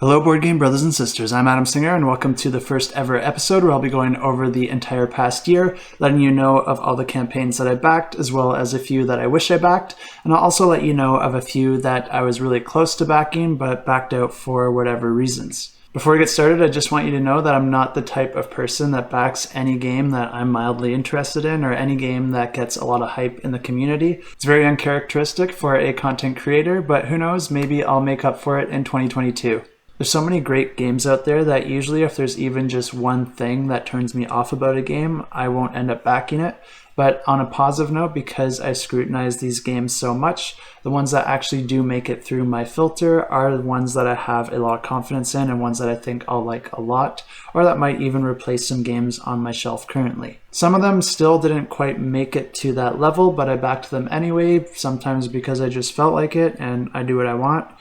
Hello board game brothers and sisters, I'm Adam Singer and welcome to the first ever episode where I'll be going over the entire past year, letting you know of all the campaigns that I backed as well as a few that I wish I backed, and I'll also let you know of a few that I was really close to backing but backed out for whatever reasons. Before we get started, I just want you to know that I'm not the type of person that backs any game that I'm mildly interested in or any game that gets a lot of hype in the community. It's very uncharacteristic for a content creator, but who knows, maybe I'll make up for it in 2022. There's so many great games out there that usually if there's even just one thing that turns me off about a game, I won't end up backing it. But on a positive note, because I scrutinize these games so much, the ones that actually do make it through my filter are the ones that I have a lot of confidence in and ones that I think I'll like a lot, or that might even replace some games on my shelf currently. Some of them still didn't quite make it to that level, but I backed them anyway, sometimes because I just felt like it and I do what I want,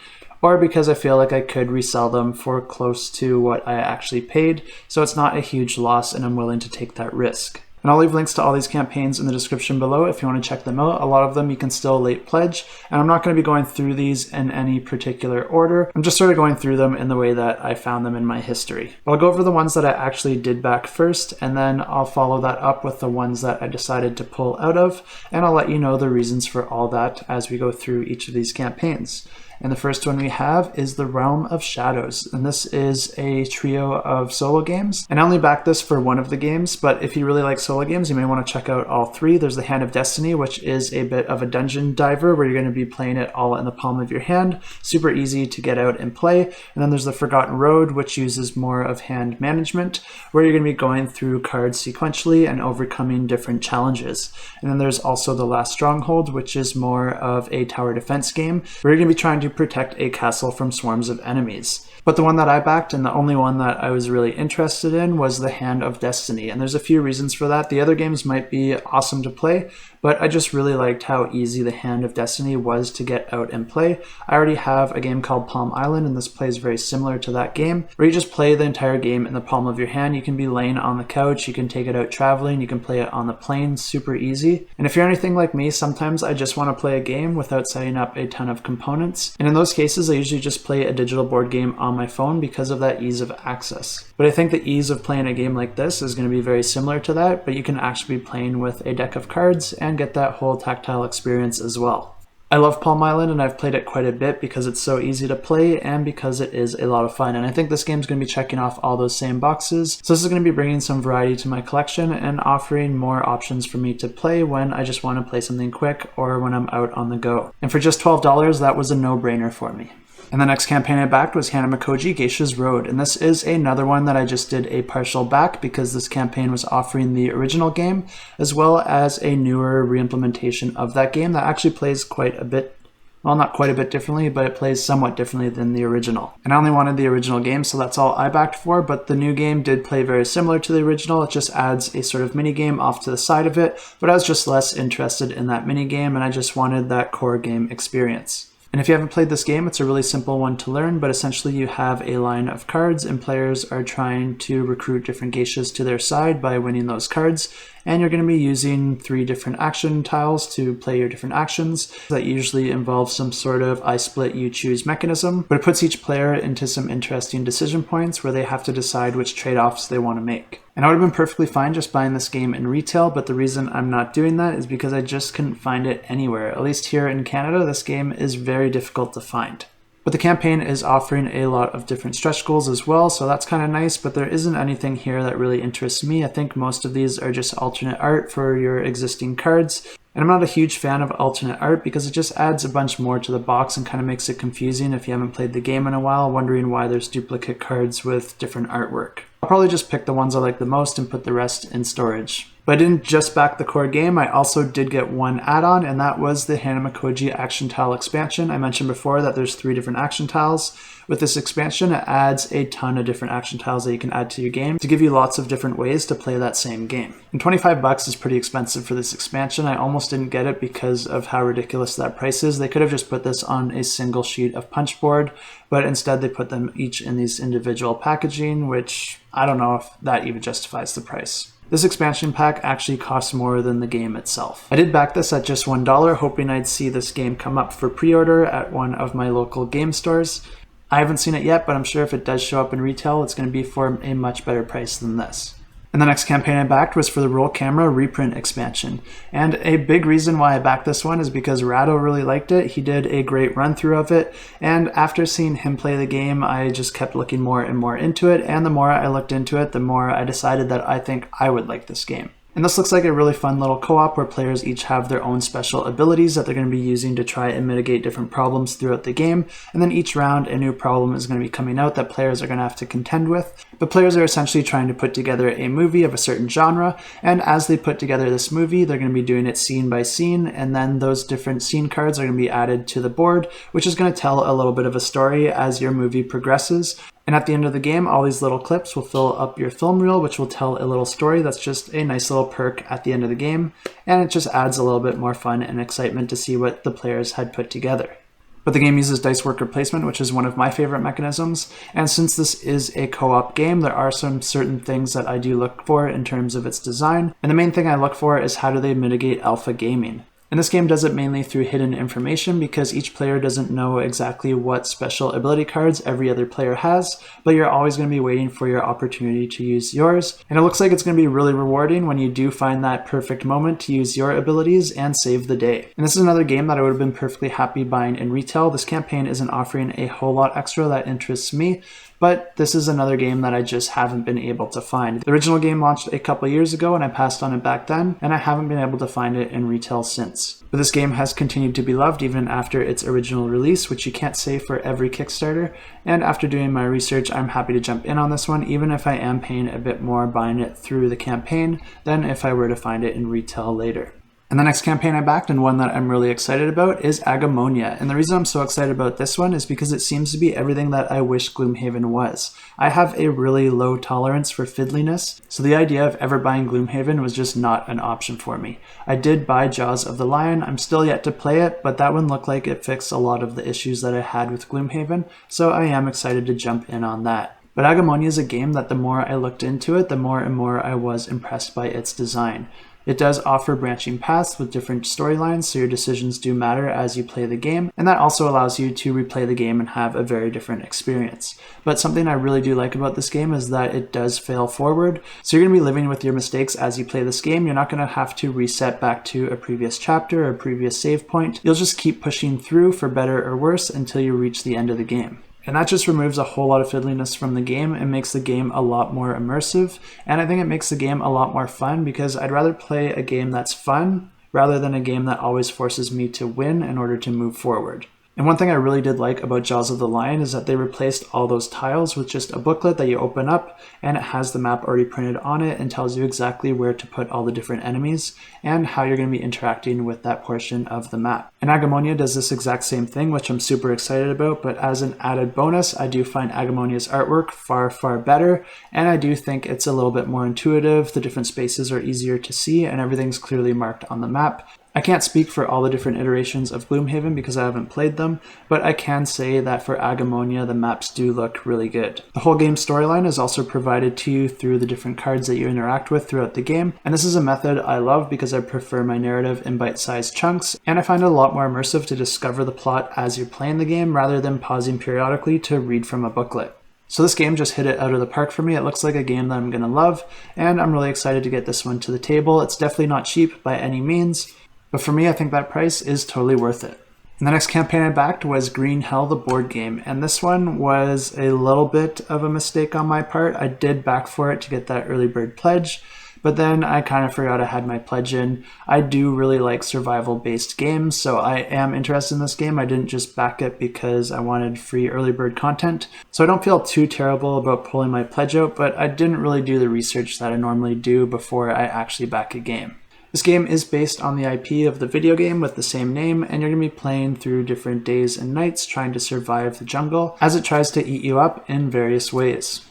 or because I feel like I could resell them for close to what I actually paid, so it's not a huge loss and I'm willing to take that risk. And I'll leave links to all these campaigns in the description below if you want to check them out. A lot of them you can still late pledge, and I'm not going to be going through these in any particular order. I'm just sort of going through them in the way that I found them in my history. I'll go over the ones that I actually did back first, and then I'll follow that up with the ones that I decided to pull out of, and I'll let you know the reasons for all that as we go through each of these campaigns. And the first one we have is the Realm of Shadows, and this is a trio of solo games. And I only backed this for one of the games, but if you really like solo games, you may want to check out all three. There's the Hand of Destiny, which is a bit of a dungeon diver where you're going to be playing it all in the palm of your hand. Super easy to get out and play. And then there's the Forgotten Road, which uses more of hand management, where you're going to be going through cards sequentially and overcoming different challenges. And then there's also the Last Stronghold, which is more of a tower defense game, where you're going to be trying to protect a castle from swarms of enemies. But the one that I backed, and the only one that I was really interested in, was the Hand of Destiny. And there's a few reasons for that. The other games might be awesome to play, but I just really liked how easy the Hand of Destiny was to get out and play. I already have a game called Palm Island, and this plays very similar to that game, where you just play the entire game in the palm of your hand. You can be laying on the couch, you can take it out traveling, you can play it on the plane, super easy. And if you're anything like me, sometimes I just want to play a game without setting up a ton of components. And in those cases, I usually just play a digital board game on my phone because of that ease of access. But I think the ease of playing a game like this is going to be very similar to that, but you can actually be playing with a deck of cards and get that whole tactile experience as well. I love Palm Island and I've played it quite a bit because it's so easy to play and because it is a lot of fun. And I think this game's going to be checking off all those same boxes. So this is going to be bringing some variety to my collection and offering more options for me to play when I just want to play something quick or when I'm out on the go. And for just $12, that was a no-brainer for me. And the next campaign I backed was Hanamikoji Geisha's Road, and this is another one that I just did a partial back because this campaign was offering the original game as well as a newer reimplementation of that game that actually plays quite a bit, well, not quite a bit differently, but it plays somewhat differently than the original. And I only wanted the original game, so that's all I backed for, but the new game did play very similar to the original. It just adds a sort of mini game off to the side of it, but I was just less interested in that mini game and I just wanted that core game experience. And if you haven't played this game, it's a really simple one to learn, but essentially you have a line of cards and players are trying to recruit different geishas to their side by winning those cards. And you're going to be using 3 different action tiles to play your different actions. That usually involves some sort of I split, you choose mechanism, but it puts each player into some interesting decision points where they have to decide which trade-offs they want to make. And I would have been perfectly fine just buying this game in retail, but the reason I'm not doing that is because I just couldn't find it anywhere. At least here in Canada, this game is very difficult to find. But the campaign is offering a lot of different stretch goals as well, so that's kind of nice, but there isn't anything here that really interests me. I think most of these are just alternate art for your existing cards. And I'm not a huge fan of alternate art because it just adds a bunch more to the box and kind of makes it confusing if you haven't played the game in a while, wondering why there's duplicate cards with different artwork. I'll probably just pick the ones I like the most and put the rest in storage. But I didn't just back the core game, I also did get one add-on, and that was the Hanamikoji Action Tile expansion. I mentioned before that there's 3 different action tiles. With this expansion, it adds a ton of different action tiles that you can add to your game to give you lots of different ways to play that same game. And $25 is pretty expensive for this expansion. I almost didn't get it because of how ridiculous that price is. They could have just put this on a single sheet of punchboard, but instead they put them each in these individual packaging, which I don't know if that even justifies the price. This expansion pack actually costs more than the game itself. I did back this at just $1, hoping I'd see this game come up for pre-order at one of my local game stores. I haven't seen it yet, but I'm sure if it does show up in retail, it's going to be for a much better price than this. And the next campaign I backed was for the Roll Camera reprint expansion. And a big reason why I backed this one is because Rado really liked it. He did a great run through of it. And after seeing him play the game, I just kept looking more and more into it. And the more I looked into it, the more I decided that I think I would like this game. And this looks like a really fun little co-op where players each have their own special abilities that they're going to be using to try and mitigate different problems throughout the game. And then each round, a new problem is going to be coming out that players are going to have to contend with. But players are essentially trying to put together a movie of a certain genre. And as they put together this movie, they're going to be doing it scene by scene. And then those different scene cards are going to be added to the board, which is going to tell a little bit of a story as your movie progresses. And at the end of the game, all these little clips will fill up your film reel, which will tell a little story. That's just a nice little perk at the end of the game. And it just adds a little bit more fun and excitement to see what the players had put together. But the game uses dice worker placement, which is one of my favorite mechanisms. And since this is a co-op game, there are some certain things that I do look for in terms of its design. And the main thing I look for is how do they mitigate alpha gaming. And this game does it mainly through hidden information because each player doesn't know exactly what special ability cards every other player has, but you're always going to be waiting for your opportunity to use yours. And it looks like it's going to be really rewarding when you do find that perfect moment to use your abilities and save the day. And this is another game that I would have been perfectly happy buying in retail. This campaign isn't offering a whole lot extra that interests me, but this is another game that I just haven't been able to find. The original game launched a couple years ago and I passed on it back then, and I haven't been able to find it in retail since. But this game has continued to be loved even after its original release, which you can't say for every Kickstarter, and after doing my research, I'm happy to jump in on this one, even if I am paying a bit more buying it through the campaign than if I were to find it in retail later. And the next campaign I backed, and one that I'm really excited about, is Agemonia. And the reason I'm so excited about this one is because it seems to be everything that I wish Gloomhaven was. I have a really low tolerance for fiddliness, so the idea of ever buying Gloomhaven was just not an option for me. I did buy Jaws of the Lion. I'm still yet to play it, but that one looked like it fixed a lot of the issues that I had with Gloomhaven, so I am excited to jump in on that. But Agemonia is a game that the more I looked into it, the more and more I was impressed by its design. It does offer branching paths with different storylines, so your decisions do matter as you play the game, and that also allows you to replay the game and have a very different experience. But something I really do like about this game is that it does fail forward, so you're going to be living with your mistakes as you play this game. You're not going to have to reset back to a previous chapter or a previous save point. You'll just keep pushing through for better or worse until you reach the end of the game. And that just removes a whole lot of fiddliness from the game and makes the game a lot more immersive. And I think it makes the game a lot more fun because I'd rather play a game that's fun rather than a game that always forces me to win in order to move forward. And one thing I really did like about Jaws of the Lion is that they replaced all those tiles with just a booklet that you open up, and it has the map already printed on it and tells you exactly where to put all the different enemies and how you're going to be interacting with that portion of the map. And Agemonia does this exact same thing, which I'm super excited about, but as an added bonus, I do find Agemonia's artwork far, far better, and I do think it's a little bit more intuitive. The different spaces are easier to see, and everything's clearly marked on the map. I can't speak for all the different iterations of Gloomhaven because I haven't played them, but I can say that for Agemonia, the maps do look really good. The whole game storyline is also provided to you through the different cards that you interact with throughout the game, and this is a method I love because I prefer my narrative in bite-sized chunks, and I find it a lot more immersive to discover the plot as you're playing the game rather than pausing periodically to read from a booklet. So this game just hit it out of the park for me. It looks like a game that I'm going to love, and I'm really excited to get this one to the table. It's definitely not cheap by any means, but for me, I think that price is totally worth it. And the next campaign I backed was Green Hell, the board game. And this one was a little bit of a mistake on my part. I did back for it to get that early bird pledge, but then I kind of forgot I had my pledge in. I do really like survival-based games, so I am interested in this game. I didn't just back it because I wanted free early bird content. So I don't feel too terrible about pulling my pledge out, but I didn't really do the research that I normally do before I actually back a game. This game is based on the IP of the video game with the same name, and you're going to be playing through different days and nights trying to survive the jungle as it tries to eat you up in various ways.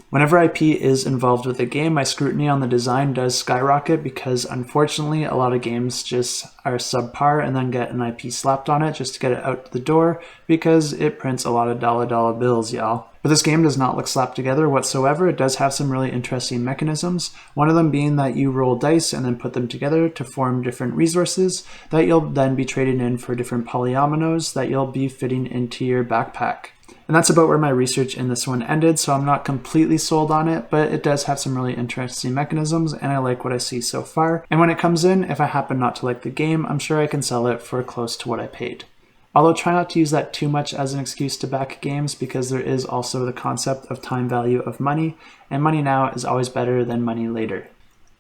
Whenever IP is involved with a game, my scrutiny on the design does skyrocket because unfortunately a lot of games just are subpar and then get an IP slapped on it just to get it out the door because it prints a lot of dollar bills, y'all. But this game does not look slapped together whatsoever. It does have some really interesting mechanisms, one of them being that you roll dice and then put them together to form different resources that you'll then be trading in for different polyominoes that you'll be fitting into your backpack. And that's about where my research in this one ended, so I'm not completely sold on it, but it does have some really interesting mechanisms, and I like what I see so far. And when it comes in, if I happen not to like the game, I'm sure I can sell it for close to what I paid. Although try not to use that too much as an excuse to back games, because there is also the concept of time value of money, and money now is always better than money later.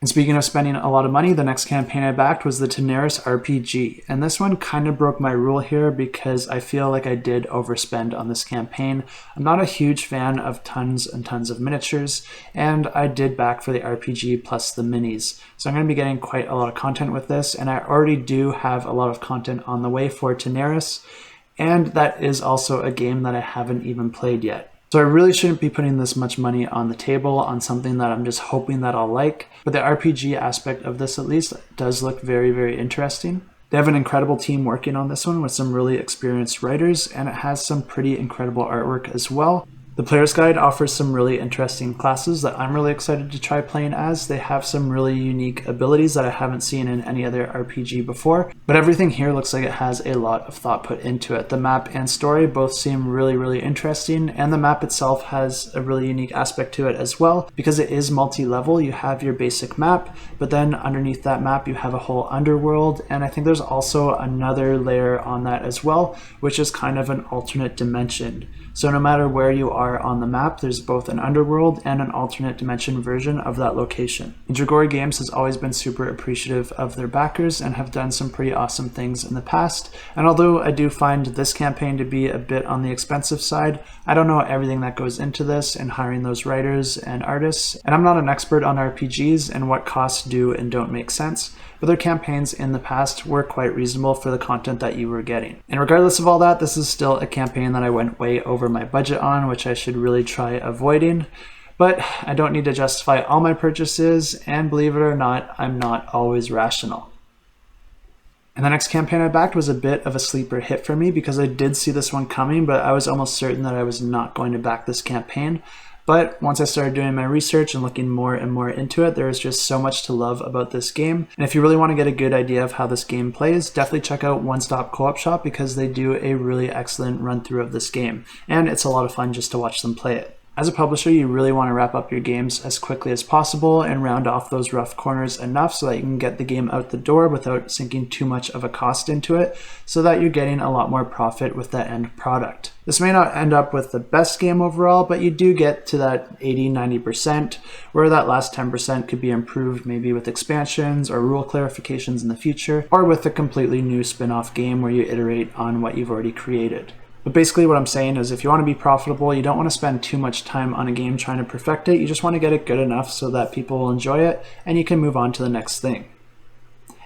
And speaking of spending a lot of money, the next campaign I backed was the Tanares RPG. And this one kind of broke my rule here because I feel like I did overspend on this campaign. I'm not a huge fan of tons and tons of miniatures, and I did back for the RPG plus the minis. So I'm going to be getting quite a lot of content with this, and I already do have a lot of content on the way for Tanares, and that is also a game that I haven't even played yet. So I really shouldn't be putting this much money on the table on something that I'm just hoping that I'll like. But the RPG aspect of this at least does look very, very interesting. They have an incredible team working on this one with some really experienced writers, and it has some pretty incredible artwork as well. The player's guide offers some really interesting classes that I'm really excited to try playing as. They have some really unique abilities that I haven't seen in any other RPG before, but everything here looks like it has a lot of thought put into it. The map and story both seem really, really interesting, and the map itself has a really unique aspect to it as well. Because it is multi-level, you have your basic map, but then underneath that map you have a whole underworld, and I think there's also another layer on that as well, which is kind of an alternate dimension. So no matter where you are on the map, there's both an underworld and an alternate dimension version of that location. Boardgames has always been super appreciative of their backers and have done some pretty awesome things in the past. And although I do find this campaign to be a bit on the expensive side, I don't know everything that goes into this and hiring those writers and artists. And I'm not an expert on RPGs and what costs do and don't make sense, but their campaigns in the past were quite reasonable for the content that you were getting. And regardless of all that, this is still a campaign that I went way over my budget on, which I should really try avoiding. But I don't need to justify all my purchases, and believe it or not, I'm not always rational. And the next campaign I backed was a bit of a sleeper hit for me because I did see this one coming, but I was almost certain that I was not going to back this campaign. But once I started doing my research and looking more and more into it, there is just so much to love about this game. And if you really want to get a good idea of how this game plays, definitely check out One Stop Co-op Shop because they do a really excellent run through of this game. And it's a lot of fun just to watch them play it. As a publisher, you really want to wrap up your games as quickly as possible and round off those rough corners enough so that you can get the game out the door without sinking too much of a cost into it, so that you're getting a lot more profit with the end product. This may not end up with the best game overall, but you do get to that 80-90%, where that last 10% could be improved maybe with expansions or rule clarifications in the future, or with a completely new spin-off game where you iterate on what you've already created. But basically what I'm saying is if you want to be profitable, you don't want to spend too much time on a game trying to perfect it. You just want to get it good enough so that people will enjoy it and you can move on to the next thing.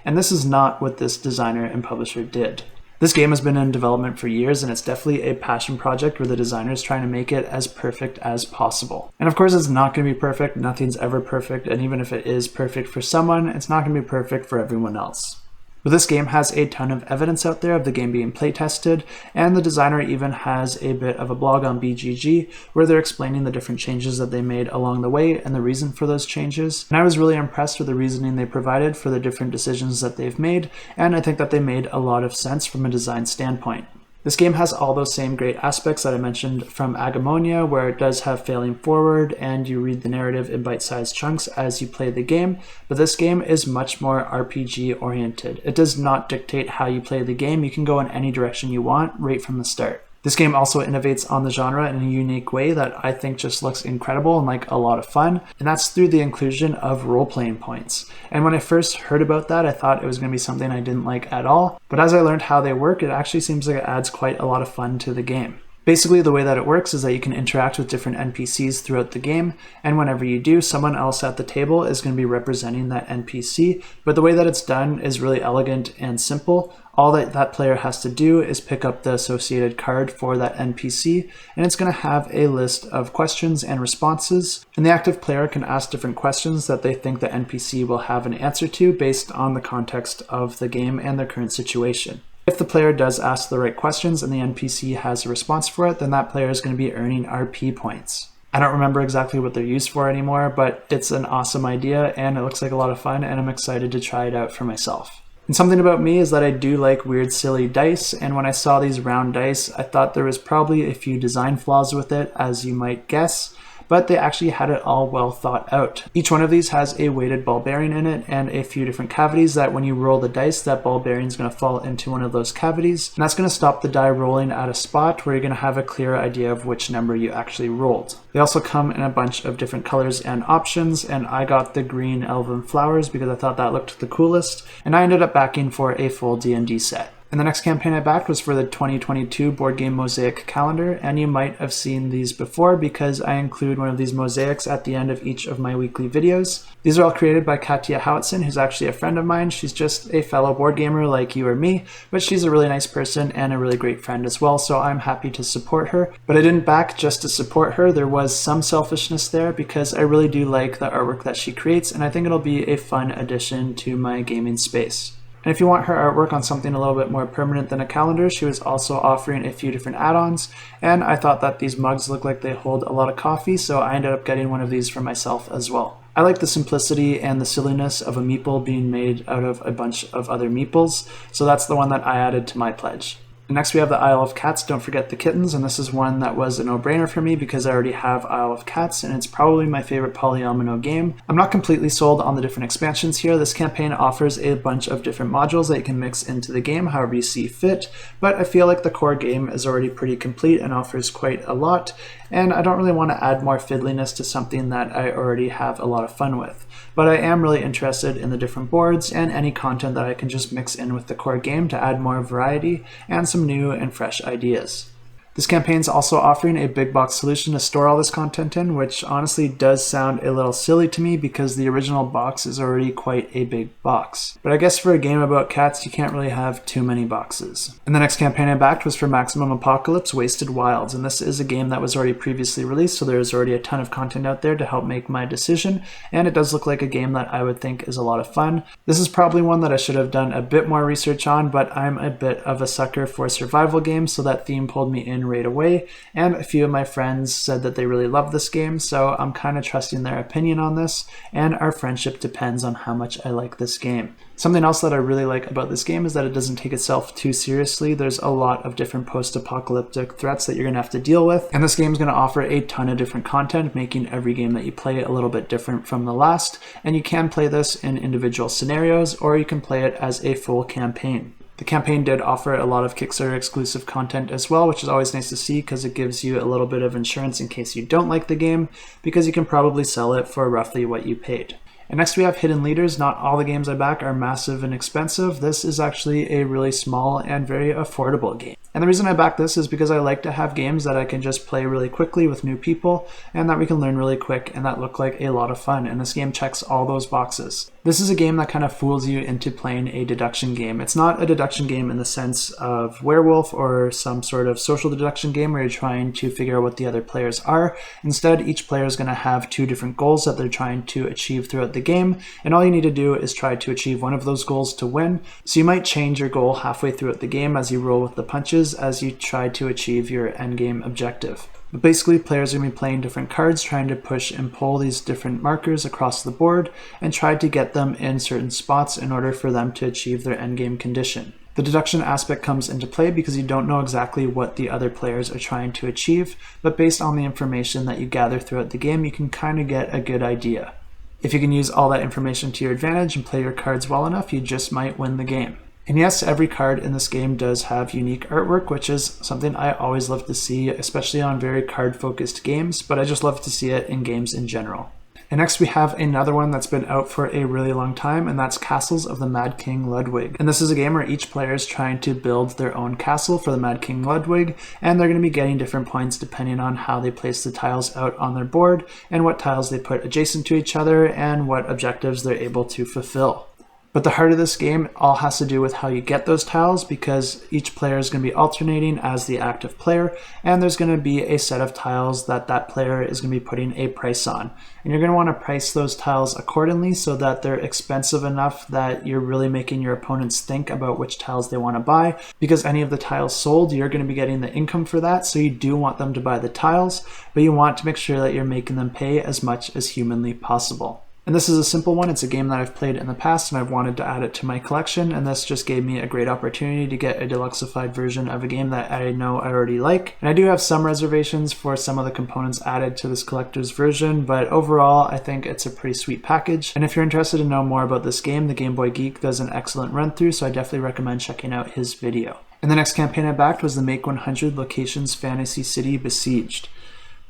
And this is not what this designer and publisher did. This game has been in development for years, and it's definitely a passion project where the designer is trying to make it as perfect as possible. And of course it's not going to be perfect, nothing's ever perfect, and even if it is perfect for someone, it's not going to be perfect for everyone else. But this game has a ton of evidence out there of the game being playtested, and the designer even has a bit of a blog on BGG where they're explaining the different changes that they made along the way and the reason for those changes. And I was really impressed with the reasoning they provided for the different decisions that they've made, and I think that they made a lot of sense from a design standpoint. This game has all those same great aspects that I mentioned from Agemonia, where it does have failing forward and you read the narrative in bite-sized chunks as you play the game, but this game is much more RPG oriented. It does not dictate how you play the game. You can go in any direction you want right from the start. This game also innovates on the genre in a unique way that I think just looks incredible and like a lot of fun, and that's through the inclusion of role-playing points. And when I first heard about that, I thought it was going to be something I didn't like at all, but as I learned how they work, it actually seems like it adds quite a lot of fun to the game. Basically, the way that it works is that you can interact with different NPCs throughout the game, and whenever you do, someone else at the table is going to be representing that NPC, but the way that it's done is really elegant and simple. All that player has to do is pick up the associated card for that NPC, and it's going to have a list of questions and responses, and the active player can ask different questions that they think the NPC will have an answer to based on the context of the game and their current situation. If the player does ask the right questions and the NPC has a response for it, then that player is going to be earning RP points. I don't remember exactly what they're used for anymore, but it's an awesome idea and it looks like a lot of fun, and I'm excited to try it out for myself. And something about me is that I do like weird, silly dice, and when I saw these round dice, I thought there was probably a few design flaws with it, as you might guess, but they actually had it all well thought out. Each one of these has a weighted ball bearing in it and a few different cavities that when you roll the dice, that ball bearing is going to fall into one of those cavities, and that's going to stop the die rolling at a spot where you're going to have a clear idea of which number you actually rolled. They also come in a bunch of different colors and options, and I got the green elven flowers because I thought that looked the coolest, and I ended up backing for a full D&D set. And the next campaign I backed was for the 2022 Board Game Mosaic calendar, and you might have seen these before because I include one of these mosaics at the end of each of my weekly videos. These are all created by Katja Howitson, who's actually a friend of mine. She's just a fellow board gamer like you or me, but she's a really nice person and a really great friend as well, so I'm happy to support her. But I didn't back just to support her. There was some selfishness there because I really do like the artwork that she creates, and I think it'll be a fun addition to my gaming space. And if you want her artwork on something a little bit more permanent than a calendar, she was also offering a few different add-ons, and I thought that these mugs look like they hold a lot of coffee, so I ended up getting one of these for myself as well. I like the simplicity and the silliness of a meeple being made out of a bunch of other meeples, so that's the one that I added to my pledge. Next we have the Isle of Cats, Don't Forget the Kittens, and this is one that was a no-brainer for me because I already have Isle of Cats and it's probably my favorite polyomino game. I'm not completely sold on the different expansions here. This campaign offers a bunch of different modules that you can mix into the game however you see fit, but I feel like the core game is already pretty complete and offers quite a lot, and I don't really want to add more fiddliness to something that I already have a lot of fun with. But I am really interested in the different boards and any content that I can just mix in with the core game to add more variety and some new and fresh ideas. This campaign is also offering a big box solution to store all this content in, which honestly does sound a little silly to me because the original box is already quite a big box. But I guess for a game about cats, you can't really have too many boxes. And the next campaign I backed was for Maximum Apocalypse Wasted Wilds, and this is a game that was already previously released, so there's already a ton of content out there to help make my decision, and it does look like a game that I would think is a lot of fun. This is probably one that I should have done a bit more research on, but I'm a bit of a sucker for survival games, so that theme pulled me in right away, and a few of my friends said that they really love this game, so I'm kind of trusting their opinion on this, and our friendship depends on how much I like this game. Something else that I really like about this game is that it doesn't take itself too seriously. There's a lot of different post-apocalyptic threats that you're going to have to deal with, and this game is going to offer a ton of different content, making every game that you play a little bit different from the last, and you can play this in individual scenarios, or you can play it as a full campaign. The campaign did offer a lot of Kickstarter exclusive content as well, which is always nice to see because it gives you a little bit of insurance in case you don't like the game, because you can probably sell it for roughly what you paid. And next we have Hidden Leaders. Not all the games I back are massive and expensive. This is actually a really small and very affordable game. And the reason I back this is because I like to have games that I can just play really quickly with new people and that we can learn really quick and that look like a lot of fun. And this game checks all those boxes. This is a game that kind of fools you into playing a deduction game. It's not a deduction game in the sense of Werewolf or some sort of social deduction game where you're trying to figure out what the other players are. Instead, each player is going to have two different goals that they're trying to achieve throughout the game, and all you need to do is try to achieve one of those goals to win. So you might change your goal halfway throughout the game as you roll with the punches as you try to achieve your endgame objective. But basically, players are going to be playing different cards, trying to push and pull these different markers across the board and try to get them in certain spots in order for them to achieve their endgame condition. The deduction aspect comes into play because you don't know exactly what the other players are trying to achieve, but based on the information that you gather throughout the game, you can kind of get a good idea. If you can use all that information to your advantage and play your cards well enough, you just might win the game. And yes, every card in this game does have unique artwork, which is something I always love to see, especially on very card-focused games, but I just love to see it in games in general. And next we have another one that's been out for a really long time, and that's Castles of the Mad King Ludwig. And this is a game where each player is trying to build their own castle for the Mad King Ludwig, and they're going to be getting different points depending on how they place the tiles out on their board, and what tiles they put adjacent to each other, and what objectives they're able to fulfill. But the heart of this game all has to do with how you get those tiles, because each player is going to be alternating as the active player, and there's going to be a set of tiles that that player is going to be putting a price on. And you're going to want to price those tiles accordingly so that they're expensive enough that you're really making your opponents think about which tiles they want to buy, because any of the tiles sold, you're going to be getting the income for that, so you do want them to buy the tiles, but you want to make sure that you're making them pay as much as humanly possible. And this is a simple one. It's a game that I've played in the past and I've wanted to add it to my collection, and this just gave me a great opportunity to get a deluxified version of a game that I know I already like. And I do have some reservations for some of the components added to this collector's version, but overall I think it's a pretty sweet package. And if you're interested to know more about this game, the Game Boy Geek does an excellent run through, so I definitely recommend checking out his video. And the next campaign I backed was the Make 100 Locations Fantasy City Besieged.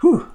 Whew.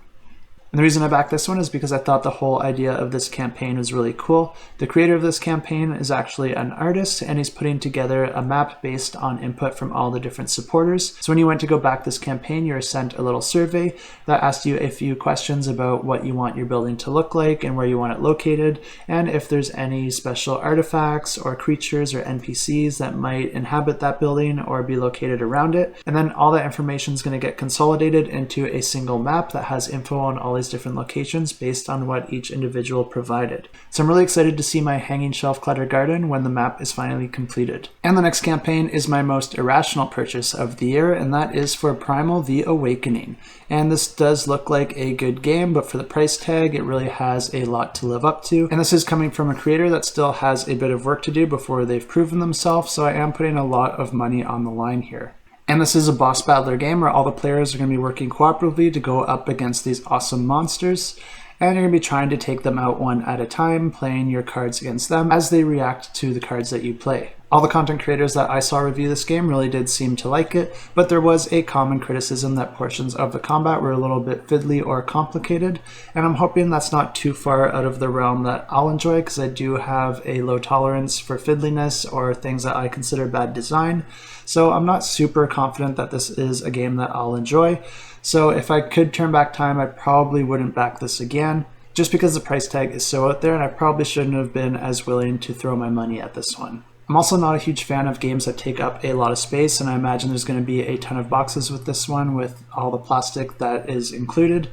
And the reason I backed this one is because I thought the whole idea of this campaign was really cool. The creator of this campaign is actually an artist, and he's putting together a map based on input from all the different supporters. So when you went to go back this campaign, you were sent a little survey that asked you a few questions about what you want your building to look like and where you want it located, and if there's any special artifacts or creatures or NPCs that might inhabit that building or be located around it. And then all that information is going to get consolidated into a single map that has info on all different locations based on what each individual provided. So I'm really excited to see my hanging shelf clutter garden when the map is finally completed. And the next campaign is my most irrational purchase of the year, and that is for Primal The Awakening. And this does look like a good game, but for the price tag, it really has a lot to live up to. And this is coming from a creator that still has a bit of work to do before they've proven themselves, so I am putting a lot of money on the line here. And this is a boss battler game where all the players are going to be working cooperatively to go up against these awesome monsters. And you're going to be trying to take them out one at a time, playing your cards against them as they react to the cards that you play. All the content creators that I saw review this game really did seem to like it, but there was a common criticism that portions of the combat were a little bit fiddly or complicated, and I'm hoping that's not too far out of the realm that I'll enjoy, because I do have a low tolerance for fiddliness or things that I consider bad design, so I'm not super confident that this is a game that I'll enjoy. So if I could turn back time, I probably wouldn't back this again, just because the price tag is so out there, and I probably shouldn't have been as willing to throw my money at this one. I'm also not a huge fan of games that take up a lot of space, and I imagine there's going to be a ton of boxes with this one with all the plastic that is included,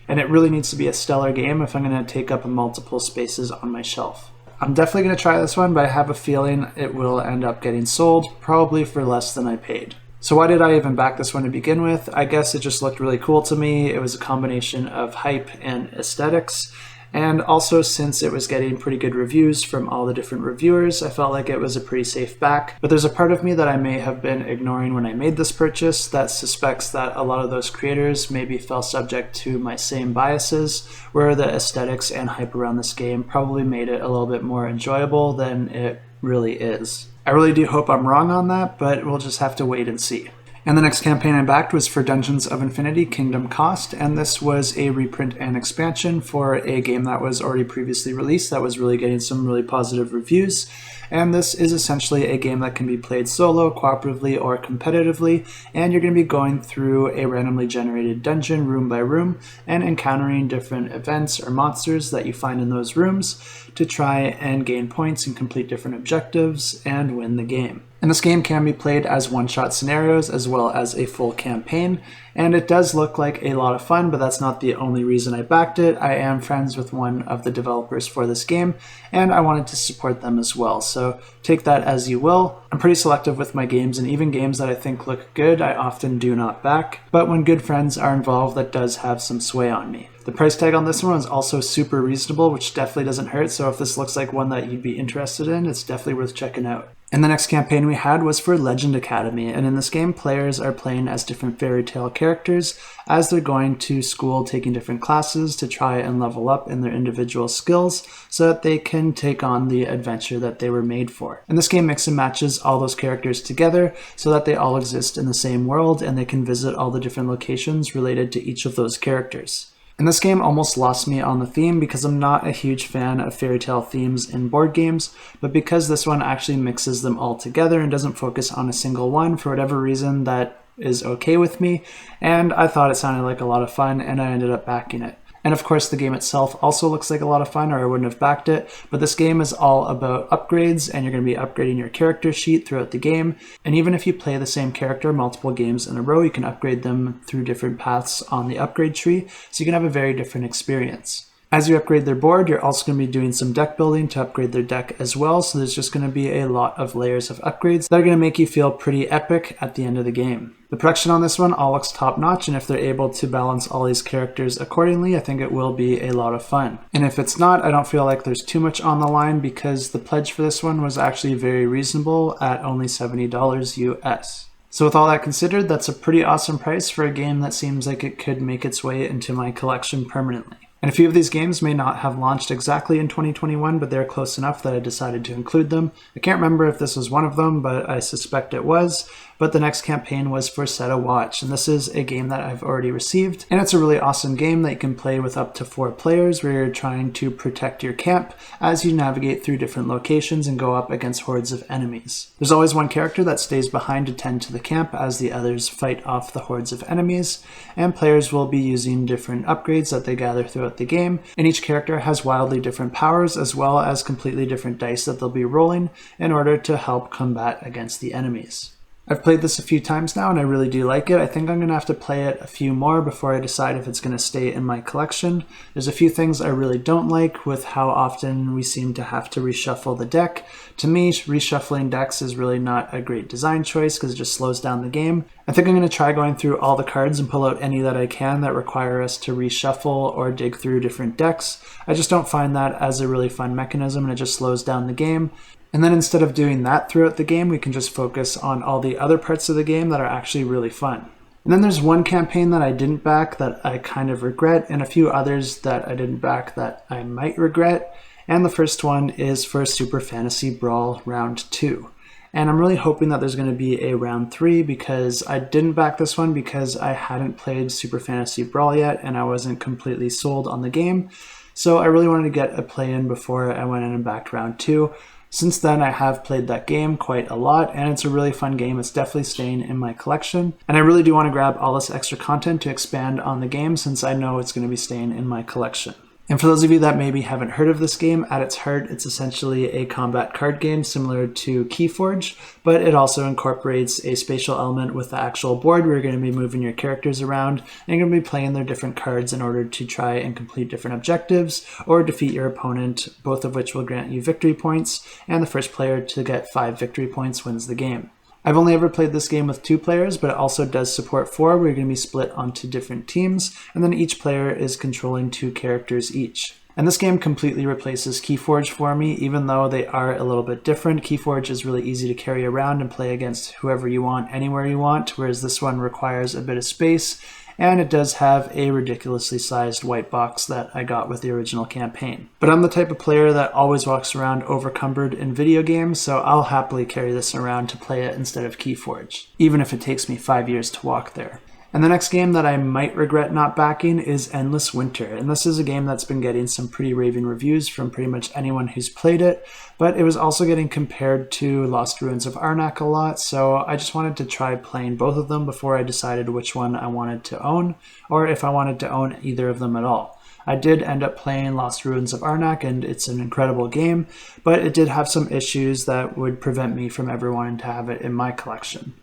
and it really needs to be a stellar game if I'm going to take up multiple spaces on my shelf. I'm definitely going to try this one, but I have a feeling it will end up getting sold, probably for less than I paid. So why did I even back this one to begin with? I guess it just looked really cool to me. It was a combination of hype and aesthetics. And also, since it was getting pretty good reviews from all the different reviewers, I felt like it was a pretty safe back. But there's a part of me that I may have been ignoring when I made this purchase that suspects that a lot of those creators maybe fell subject to my same biases, where the aesthetics and hype around this game probably made it a little bit more enjoyable than it really is. I really do hope I'm wrong on that, but we'll just have to wait and see. And the next campaign I backed was for Dungeons of Infinity Kingdom Cost, and this was a reprint and expansion for a game that was already previously released that was really getting some really positive reviews. And this is essentially a game that can be played solo, cooperatively, or competitively, and you're going to be going through a randomly generated dungeon room by room and encountering different events or monsters that you find in those rooms to try and gain points and complete different objectives and win the game. And this game can be played as one-shot scenarios as well as a full campaign, and it does look like a lot of fun, but that's not the only reason I backed it. I am friends with one of the developers for this game, and I wanted to support them as well, so take that as you will. I'm pretty selective with my games, and even games that I think look good, I often do not back, but when good friends are involved, that does have some sway on me. The price tag on this one is also super reasonable, which definitely doesn't hurt, so if this looks like one that you'd be interested in, it's definitely worth checking out. And the next campaign we had was for Legend Academy, and in this game players are playing as different fairy tale characters as they're going to school, taking different classes to try and level up in their individual skills so that they can take on the adventure that they were made for. And this game mix and matches all those characters together so that they all exist in the same world and they can visit all the different locations related to each of those characters. And this game almost lost me on the theme because I'm not a huge fan of fairy tale themes in board games, but because this one actually mixes them all together and doesn't focus on a single one for whatever reason, that is okay with me, and I thought it sounded like a lot of fun and I ended up backing it. And of course the game itself also looks like a lot of fun or I wouldn't have backed it, but this game is all about upgrades and you're going to be upgrading your character sheet throughout the game. And even if you play the same character multiple games in a row, you can upgrade them through different paths on the upgrade tree, so you can have a very different experience. As you upgrade their board, you're also going to be doing some deck building to upgrade their deck as well, so there's just going to be a lot of layers of upgrades that are going to make you feel pretty epic at the end of the game. The production on this one all looks top notch, and if they're able to balance all these characters accordingly, I think it will be a lot of fun. And if it's not, I don't feel like there's too much on the line because the pledge for this one was actually very reasonable at only $70 US. So with all that considered, that's a pretty awesome price for a game that seems like it could make its way into my collection permanently. And a few of these games may not have launched exactly in 2021, but they're close enough that I decided to include them. I can't remember if this was one of them, but I suspect it was. But the next campaign was for Set a Watch, and this is a game that I've already received. And it's a really awesome game that you can play with up to 4 players, where you're trying to protect your camp as you navigate through different locations and go up against hordes of enemies. There's always one character that stays behind to tend to the camp as the others fight off the hordes of enemies, and players will be using different upgrades that they gather throughout the game, and each character has wildly different powers as well as completely different dice that they'll be rolling in order to help combat against the enemies. I've played this a few times now and I really do like it. I think I'm going to have to play it a few more before I decide if it's going to stay in my collection. There's a few things I really don't like with how often we seem to have to reshuffle the deck. To me, reshuffling decks is really not a great design choice because it just slows down the game. I think I'm going to try going through all the cards and pull out any that I can that require us to reshuffle or dig through different decks. I just don't find that as a really fun mechanism and it just slows down the game. And then instead of doing that throughout the game, we can just focus on all the other parts of the game that are actually really fun. And then there's one campaign that I didn't back that I kind of regret, and a few others that I didn't back that I might regret. And the first one is for Super Fantasy Brawl Round 2. And I'm really hoping that there's going to be a Round 3 because I didn't back this one because I hadn't played Super Fantasy Brawl yet and I wasn't completely sold on the game. So I really wanted to get a play in before I went in and backed Round 2. Since then, I have played that game quite a lot, and it's a really fun game. It's definitely staying in my collection, and I really do want to grab all this extra content to expand on the game since I know it's going to be staying in my collection. And for those of you that maybe haven't heard of this game, at its heart, it's essentially a combat card game similar to Keyforge, but it also incorporates a spatial element with the actual board where you're going to be moving your characters around and you're going to be playing their different cards in order to try and complete different objectives or defeat your opponent, both of which will grant you victory points, and the first player to get 5 victory points wins the game. I've only ever played this game with 2 players, but it also does support 4, where you're going to be split onto different teams, and then each player is controlling 2 characters each. And this game completely replaces Keyforge for me, even though they are a little bit different. Keyforge is really easy to carry around and play against whoever you want, anywhere you want, whereas this one requires a bit of space, and it does have a ridiculously sized white box that I got with the original campaign. But I'm the type of player that always walks around overcumbered in video games, so I'll happily carry this around to play it instead of Keyforge, even if it takes me 5 years to walk there. And the next game that I might regret not backing is Endless Winter, and this is a game that's been getting some pretty raving reviews from pretty much anyone who's played it, but it was also getting compared to Lost Ruins of Arnak a lot, so I just wanted to try playing both of them before I decided which one I wanted to own, or if I wanted to own either of them at all. I did end up playing Lost Ruins of Arnak, and it's an incredible game, but it did have some issues that would prevent me from ever wanting to have it in my collection.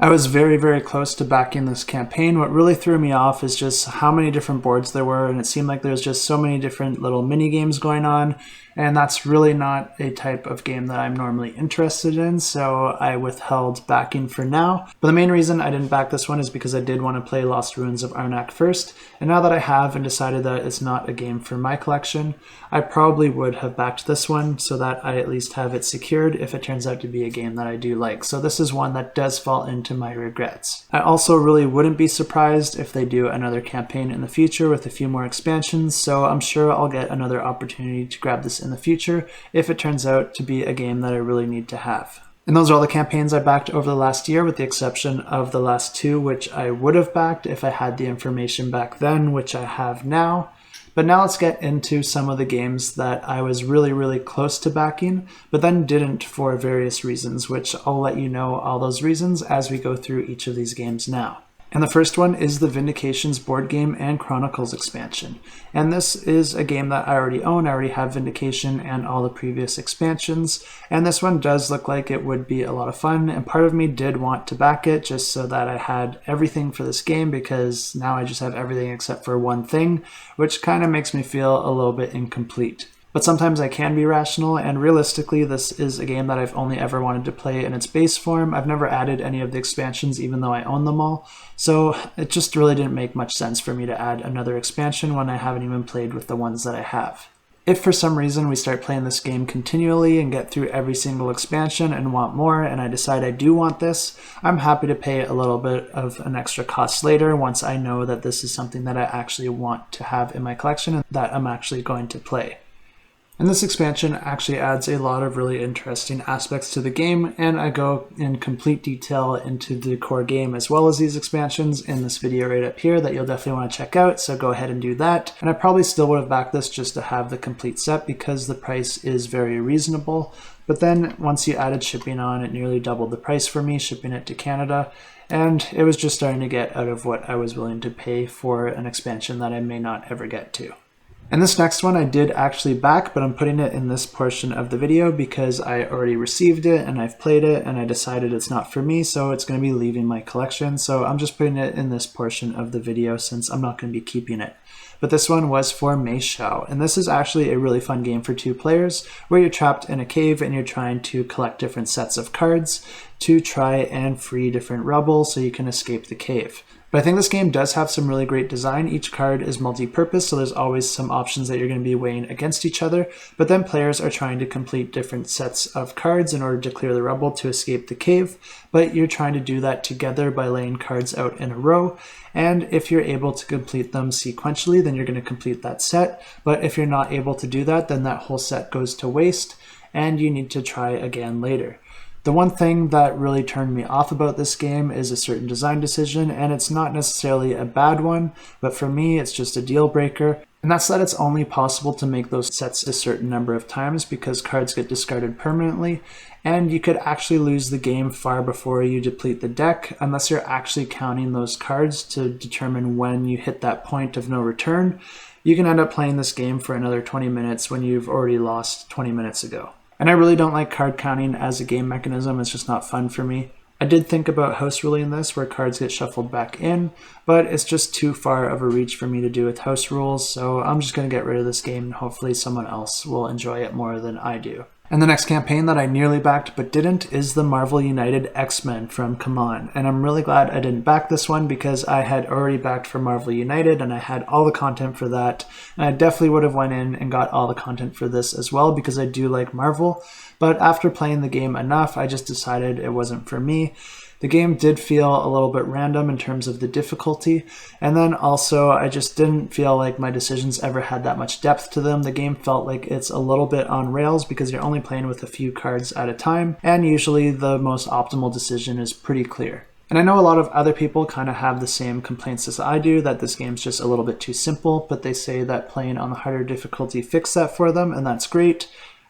I was very, very close to backing this campaign. What really threw me off is just how many different boards there were, and it seemed like there was just so many different little mini games going on, and that's really not a type of game that I'm normally interested in, so I withheld backing for now. But the main reason I didn't back this one is because I did want to play Lost Ruins of Arnak first, and now that I have and decided that it's not a game for my collection, I probably would have backed this one so that I at least have it secured if it turns out to be a game that I do like. So this is one that does fall into my regrets. I also really wouldn't be surprised if they do another campaign in the future with a few more expansions, so I'm sure I'll get another opportunity to grab this in the future if it turns out to be a game that I really need to have. And those are all the campaigns I backed over the last year, with the exception of the last 2, which I would have backed if I had the information back then, which I have now. But now let's get into some of the games that I was really, really close to backing, but then didn't for various reasons, which I'll let you know all those reasons as we go through each of these games now. And the first one is the Vindication's board game and Chronicles expansion. And this is a game that I already own. I already have Vindication and all the previous expansions. And this one does look like it would be a lot of fun. And part of me did want to back it just so that I had everything for this game, because now I just have everything except for one thing, which kind of makes me feel a little bit incomplete. But sometimes I can be rational, and realistically this is a game that I've only ever wanted to play in its base form. I've never added any of the expansions even though I own them all, so it just really didn't make much sense for me to add another expansion when I haven't even played with the ones that I have. If for some reason we start playing this game continually and get through every single expansion and want more, and I decide I do want this, I'm happy to pay a little bit of an extra cost later once I know that this is something that I actually want to have in my collection and that I'm actually going to play. And this expansion actually adds a lot of really interesting aspects to the game, and I go in complete detail into the core game as well as these expansions in this video right up here that you'll definitely want to check out, so go ahead and do that. And I probably still would have backed this just to have the complete set because the price is very reasonable, but then once you added shipping on, it nearly doubled the price for me, shipping it to Canada, and it was just starting to get out of what I was willing to pay for an expansion that I may not ever get to. And this next one I did actually back, but I'm putting it in this portion of the video because I already received it and I've played it and I decided it's not for me, so it's going to be leaving my collection. So I'm just putting it in this portion of the video since I'm not going to be keeping it. But this one was for Maeshowe, and this is actually a really fun game for 2 players where you're trapped in a cave and you're trying to collect different sets of cards to try and free different rebels so you can escape the cave. But I think this game does have some really great design. Each card is multi-purpose, so there's always some options that you're going to be weighing against each other, but then players are trying to complete different sets of cards in order to clear the rebel to escape the cave, but you're trying to do that together by laying cards out in a row, and if you're able to complete them sequentially, then you're going to complete that set, but if you're not able to do that, then that whole set goes to waste, and you need to try again later. The one thing that really turned me off about this game is a certain design decision, and it's not necessarily a bad one, but for me it's just a deal breaker, and that's that it's only possible to make those sets a certain number of times because cards get discarded permanently, and you could actually lose the game far before you deplete the deck unless you're actually counting those cards to determine when you hit that point of no return. You can end up playing this game for another 20 minutes when you've already lost 20 minutes ago. And I really don't like card counting as a game mechanism, it's just not fun for me. I did think about house ruling this where cards get shuffled back in, but it's just too far of a reach for me to do with house rules, so I'm just going to get rid of this game and hopefully someone else will enjoy it more than I do. And the next campaign that I nearly backed but didn't is the Marvel United X-Men from CMON, and I'm really glad I didn't back this one because I had already backed for Marvel United and I had all the content for that, and I definitely would have went in and got all the content for this as well because I do like Marvel, but after playing the game enough I just decided it wasn't for me. The game did feel a little bit random in terms of the difficulty, and then also I just didn't feel like my decisions ever had that much depth to them. The game felt like it's a little bit on rails because you're only playing with a few cards at a time, and usually the most optimal decision is pretty clear. And I know a lot of other people kind of have the same complaints as I do, that this game's just a little bit too simple, but they say that playing on the harder difficulty fixed that for them, and that's great.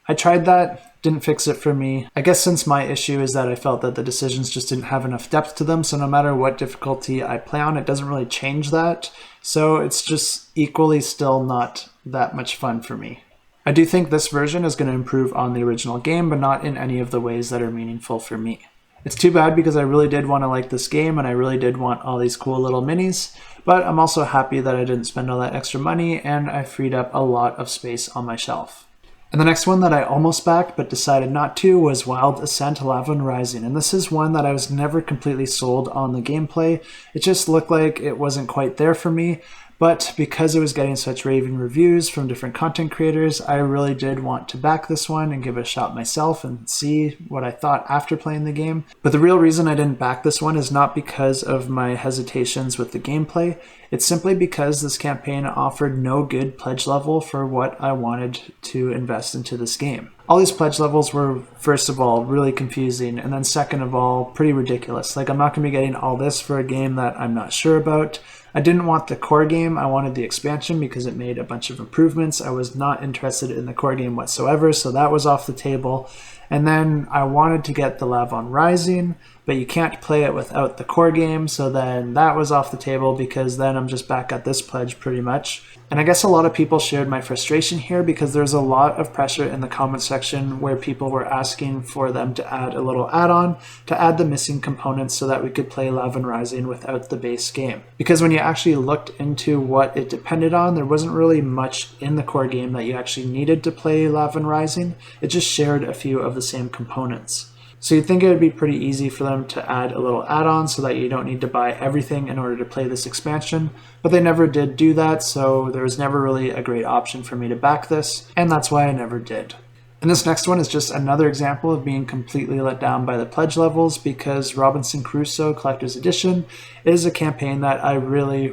I tried that, didn't fix it for me. I guess since my issue is that I felt that the decisions just didn't have enough depth to them, so no matter what difficulty I play on, it doesn't really change that. So it's just equally still not that much fun for me. I do think this version is going to improve on the original game, but not in any of the ways that are meaningful for me. It's too bad because I really did want to like this game and I really did want all these cool little minis, but I'm also happy that I didn't spend all that extra money and I freed up a lot of space on my shelf. And the next one that I almost backed but decided not to was Wild Assent Lavon Rising, and this is one that I was never completely sold on the gameplay. It just looked like it wasn't quite there for me, but because it was getting such raving reviews from different content creators, I really did want to back this one and give it a shot myself and see what I thought after playing the game. But the real reason I didn't back this one is not because of my hesitations with the gameplay. It's simply because this campaign offered no good pledge level for what I wanted to invest into this game. All these pledge levels were, first of all, really confusing, and then second of all, pretty ridiculous. Like, I'm not going to be getting all this for a game that I'm not sure about. I didn't want the core game, I wanted the expansion because it made a bunch of improvements. I was not interested in the core game whatsoever, so that was off the table. And then I wanted to get the Lavon Rising, but you can't play it without the core game, so then that was off the table because then I'm just back at this pledge pretty much. And I guess a lot of people shared my frustration here because there's a lot of pressure in the comment section where people were asking for them to add a little add-on to add the missing components so that we could play Lavon Rising without the base game. Because when you actually looked into what it depended on, there wasn't really much in the core game that you actually needed to play Lavon Rising. It just shared a few of the same components. So you'd think it would be pretty easy for them to add a little add-on so that you don't need to buy everything in order to play this expansion, but they never did do that, so there was never really a great option for me to back this, and that's why I never did. And this next one is just another example of being completely let down by the pledge levels because Robinson Crusoe Collector's Edition is a campaign that I really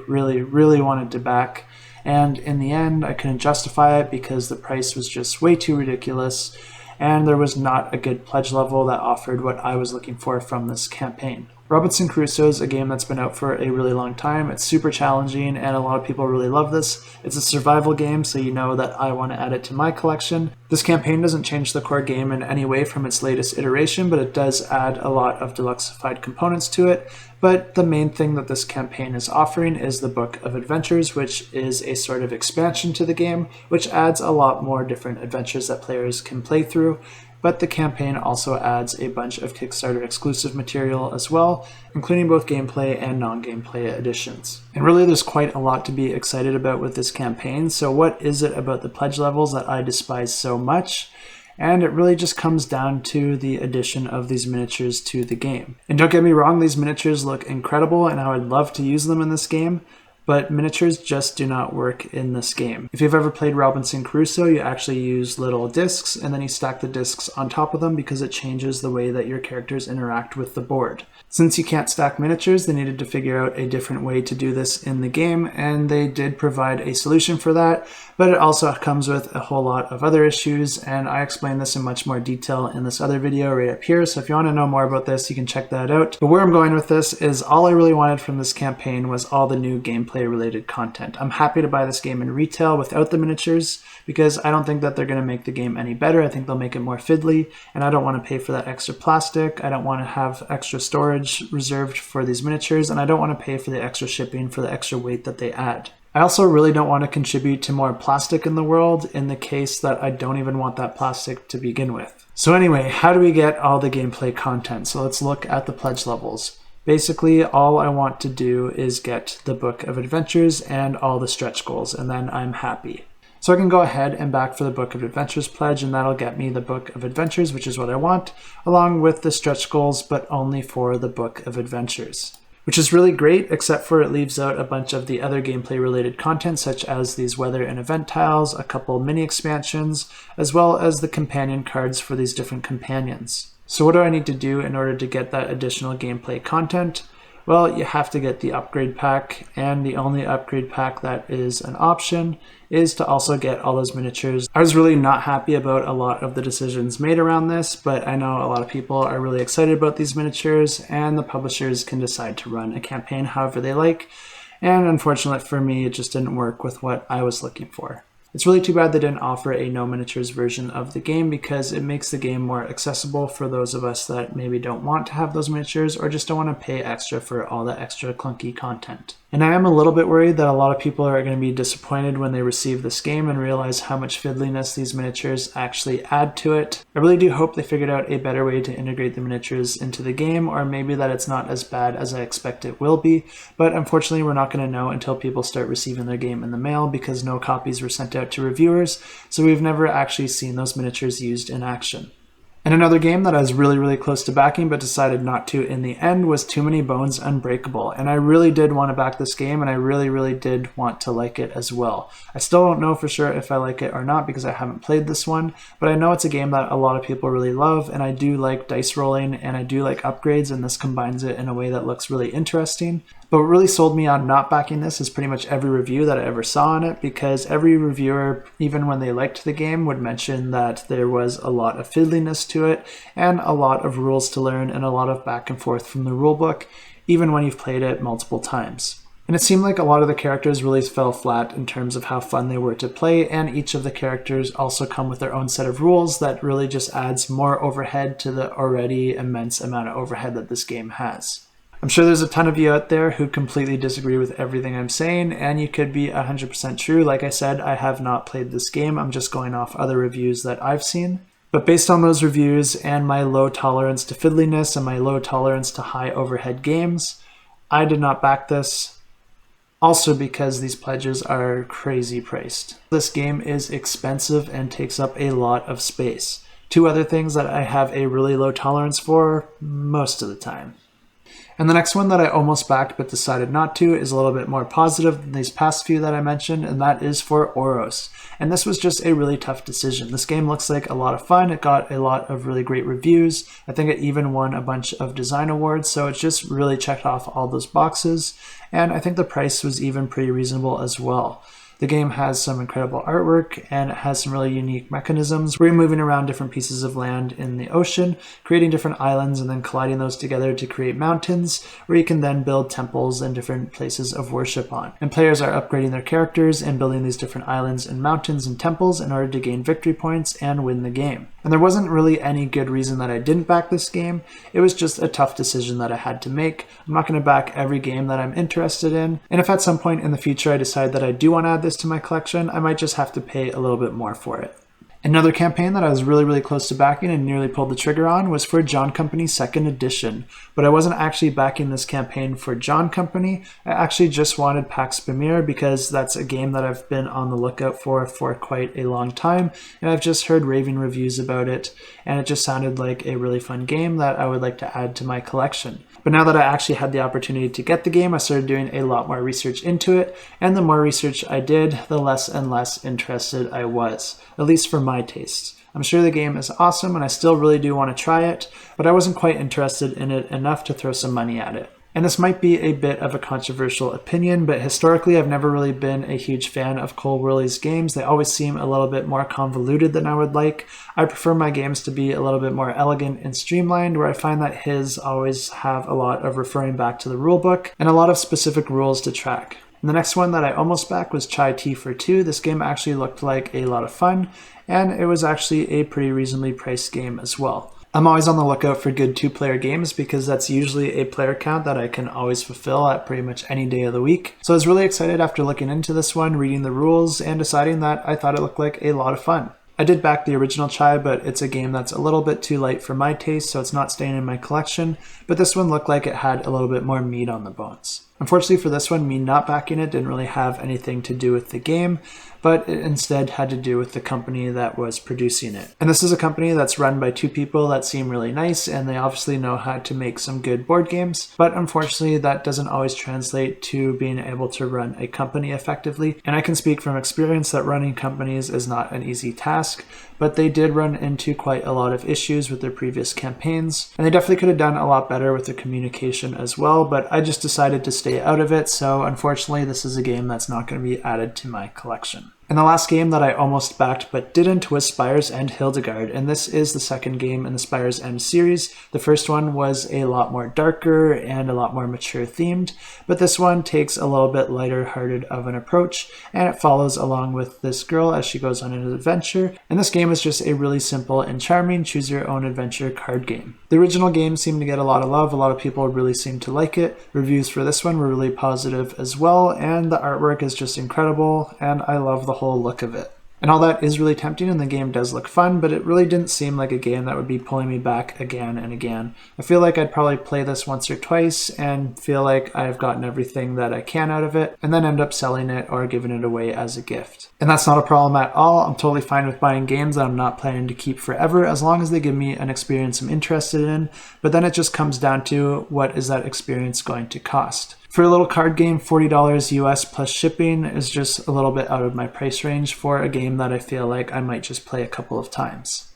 wanted to back, and in the end I couldn't justify it because the price was just way too ridiculous, and there was not a good pledge level that offered what I was looking for from this campaign. Robinson Crusoe is a game that's been out for a really long time. It's super challenging and a lot of people really love this. It's a survival game, so you know that I want to add it to my collection. This campaign doesn't change the core game in any way from its latest iteration, but it does add a lot of deluxeified components to it. But the main thing that this campaign is offering is the Book of Adventures, which is a sort of expansion to the game, which adds a lot more different adventures that players can play through. But the campaign also adds a bunch of Kickstarter exclusive material as well, including both gameplay and non-gameplay additions. And really there's quite a lot to be excited about with this campaign, so what is it about the pledge levels that I despise so much? And it really just comes down to the addition of these miniatures to the game. And don't get me wrong, these miniatures look incredible and I would love to use them in this game, but miniatures just do not work in this game. If you've ever played Robinson Crusoe, you actually use little discs and then you stack the discs on top of them because it changes the way that your characters interact with the board. Since you can't stack miniatures, they needed to figure out a different way to do this in the game, and they did provide a solution for that, but it also comes with a whole lot of other issues, and I explain this in much more detail in this other video right up here, so if you want to know more about this, you can check that out. But where I'm going with this is all I really wanted from this campaign was all the new gameplay related content. I'm happy to buy this game in retail without the miniatures because I don't think that they're going to make the game any better. I think they'll make it more fiddly, and I don't want to pay for that extra plastic. I don't want to have extra storage reserved for these miniatures, and I don't want to pay for the extra shipping for the extra weight that they add. I also really don't want to contribute to more plastic in the world in the case that I don't even want that plastic to begin with. So anyway, how do we get all the gameplay content? So let's look at the pledge levels. Basically, all I want to do is get the Book of Adventures and all the stretch goals, and then I'm happy. So I can go ahead and back for the Book of Adventures pledge, and that'll get me the Book of Adventures, which is what I want, along with the stretch goals, but only for the Book of Adventures. Which is really great, except for it leaves out a bunch of the other gameplay related content, such as these weather and event tiles, a couple mini expansions, as well as the companion cards for these different companions. So what do I need to do in order to get that additional gameplay content? Well, you have to get the upgrade pack, and the only upgrade pack that is an option is to also get all those miniatures. I was really not happy about a lot of the decisions made around this, but I know a lot of people are really excited about these miniatures, and the publishers can decide to run a campaign however they like, and unfortunately for me, it just didn't work with what I was looking for. It's really too bad they didn't offer a no miniatures version of the game because it makes the game more accessible for those of us that maybe don't want to have those miniatures or just don't want to pay extra for all the extra clunky content. And I am a little bit worried that a lot of people are going to be disappointed when they receive this game and realize how much fiddliness these miniatures actually add to it. I really do hope they figured out a better way to integrate the miniatures into the game, or maybe that it's not as bad as I expect it will be, but unfortunately we're not going to know until people start receiving their game in the mail because no copies were sent out to reviewers, so we've never actually seen those miniatures used in action. And another game that I was really close to backing but decided not to in the end was Too Many Bones Unbreakable. And I really did want to back this game, and I really did want to like it as well. I still don't know for sure if I like it or not because I haven't played this one, but I know it's a game that a lot of people really love, and I do like dice rolling and I do like upgrades, and this combines it in a way that looks really interesting. But what really sold me on not backing this is pretty much every review that I ever saw on it, because every reviewer, even when they liked the game, would mention that there was a lot of fiddliness to it and a lot of rules to learn and a lot of back and forth from the rulebook, even when you've played it multiple times. And it seemed like a lot of the characters really fell flat in terms of how fun they were to play, and each of the characters also come with their own set of rules that really just adds more overhead to the already immense amount of overhead that this game has. I'm sure there's a ton of you out there who completely disagree with everything I'm saying, and you could be 100% true. Like I said, I have not played this game. I'm just going off other reviews that I've seen. But based on those reviews and my low tolerance to fiddliness and my low tolerance to high overhead games, I did not back this. Also because these pledges are crazy priced. This game is expensive and takes up a lot of space. Two other things that I have a really low tolerance for most of the time. And the next one that I almost backed but decided not to is a little bit more positive than these past few that I mentioned, and that is for OROS. And this was just a really tough decision. This game looks like a lot of fun. It got a lot of really great reviews. I think it even won a bunch of design awards, so it just really checked off all those boxes. And I think the price was even pretty reasonable as well. The game has some incredible artwork, and it has some really unique mechanisms where you're moving around different pieces of land in the ocean, creating different islands and then colliding those together to create mountains where you can then build temples and different places of worship on. And players are upgrading their characters and building these different islands and mountains and temples in order to gain victory points and win the game. And there wasn't really any good reason that I didn't back this game. It was just a tough decision that I had to make. I'm not going to back every game that I'm interested in. And if at some point in the future I decide that I do want to add this to my collection, I might just have to pay a little bit more for it. Another campaign that I was really close to backing and nearly pulled the trigger on was for John Company 2nd Edition. But I wasn't actually backing this campaign for John Company. I actually just wanted Pax Pamir because that's a game that I've been on the lookout for quite a long time. And I've just heard raving reviews about it, and it just sounded like a really fun game that I would like to add to my collection. But now that I actually had the opportunity to get the game, I started doing a lot more research into it, and the more research I did, the less and less interested I was, at least for my tastes. I'm sure the game is awesome, and I still really do want to try it, but I wasn't quite interested in it enough to throw some money at it. And this might be a bit of a controversial opinion, but historically I've never really been a huge fan of Cole Wehrle's games. They always seem a little bit more convoluted than I would like. I prefer my games to be a little bit more elegant and streamlined, where I find that his always have a lot of referring back to the rulebook and a lot of specific rules to track. And the next one that I almost backed was Chai Tea for Two. This game actually looked like a lot of fun, and it was actually a pretty reasonably priced game as well. I'm always on the lookout for good two-player games because that's usually a player count that I can always fulfill at pretty much any day of the week. So I was really excited after looking into this one, reading the rules, and deciding that I thought it looked like a lot of fun. I did back the original Chai, but it's a game that's a little bit too light for my taste, so it's not staying in my collection, but this one looked like it had a little bit more meat on the bones. Unfortunately for this one, me not backing it didn't really have anything to do with the game, but it instead had to do with the company that was producing it. And this is a company that's run by two people that seem really nice, and they obviously know how to make some good board games, but unfortunately that doesn't always translate to being able to run a company effectively. And I can speak from experience that running companies is not an easy task, but they did run into quite a lot of issues with their previous campaigns, and they definitely could have done a lot better with their communication as well, but I just decided to stay out of it, so unfortunately this is a game that's not going to be added to my collection. And the last game that I almost backed but didn't was Spires and Hildegard, and this is the second game in the Spires End series. The first one was a lot more darker and a lot more mature themed, but this one takes a little bit lighter hearted of an approach, and it follows along with this girl as she goes on an adventure. And this game is just a really simple and charming choose your own adventure card game. The original game seemed to get a lot of love, a lot of people really seemed to like it. Reviews for this one were really positive as well, and the artwork is just incredible, and I love the whole look of it. And all that is really tempting, and the game does look fun, but it really didn't seem like a game that would be pulling me back again and again. I feel like I'd probably play this once or twice and feel like I've gotten everything that I can out of it, and then end up selling it or giving it away as a gift. And that's not a problem at all. I'm totally fine with buying games that I'm not planning to keep forever, as long as they give me an experience I'm interested in, but then it just comes down to what is that experience going to cost. For a little card game, $40 US plus shipping is just a little bit out of my price range for a game that I feel like I might just play a couple of times.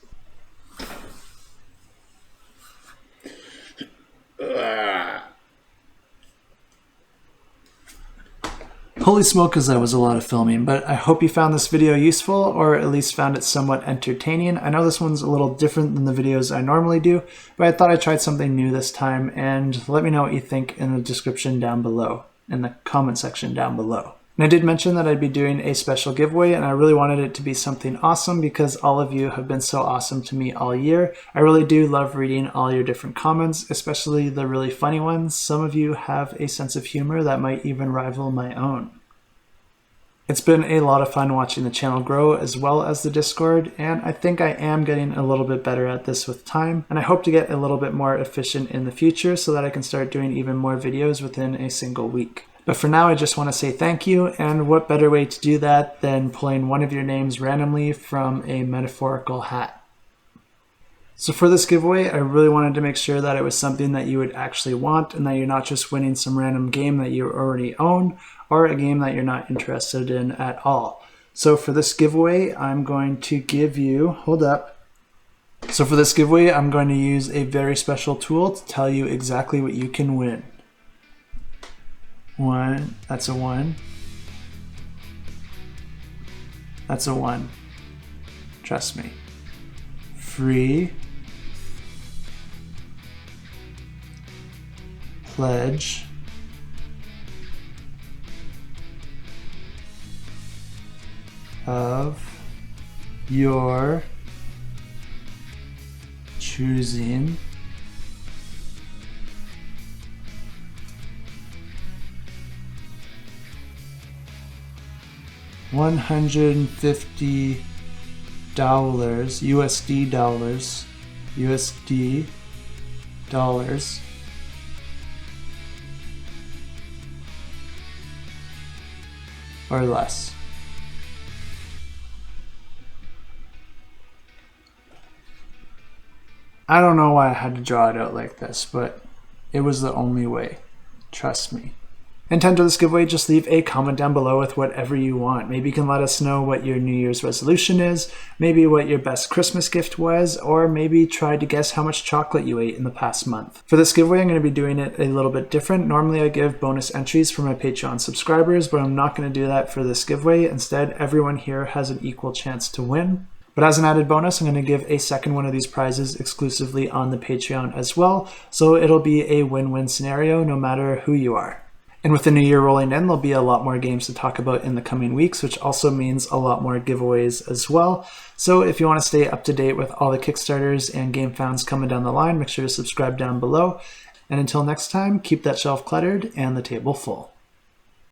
Holy smokers, that was a lot of filming, but I hope you found this video useful, or at least found it somewhat entertaining. I know this one's a little different than the videos I normally do, but I thought I tried something new this time, and let me know what you think in the description down below. in the comment section down below. And I did mention that I'd be doing a special giveaway, and I really wanted it to be something awesome because all of you have been so awesome to me all year. I really do love reading all your different comments, especially the really funny ones. Some of you have a sense of humor that might even rival my own. It's been a lot of fun watching the channel grow as well as the Discord, and I think I am getting a little bit better at this with time, and I hope to get a little bit more efficient in the future so that I can start doing even more videos within a single week. But for now, I just want to say thank you, and what better way to do that than pulling one of your names randomly from a metaphorical hat. So for this giveaway, I really wanted to make sure that it was something that you would actually want and that you're not just winning some random game that you already own or a game that you're not interested in at all. So for this giveaway, I'm going to give you, So for this giveaway, I'm going to use a very special tool to tell you exactly what you can win. One, that's a 1. That's a 1. Trust me. Free. Pledge. Of your choosing. $150 USD dollars or less. I don't know why I had to draw it out like this, but it was the only way. Trust me. And to enter this giveaway, just leave a comment down below with whatever you want. Maybe you can let us know what your New Year's resolution is, maybe what your best Christmas gift was, or maybe try to guess how much chocolate you ate in the past month. For this giveaway, I'm going to be doing it a little bit different. Normally I give bonus entries for my Patreon subscribers, but I'm not going to do that for this giveaway. Instead, everyone here has an equal chance to win. But as an added bonus, I'm going to give a second one of these prizes exclusively on the Patreon as well. So it'll be a win-win scenario no matter who you are. And with the new year rolling in, there'll be a lot more games to talk about in the coming weeks, which also means a lot more giveaways as well. So if you want to stay up to date with all the Kickstarters and game founds coming down the line, make sure to subscribe down below. And until next time, keep that shelf cluttered and the table full.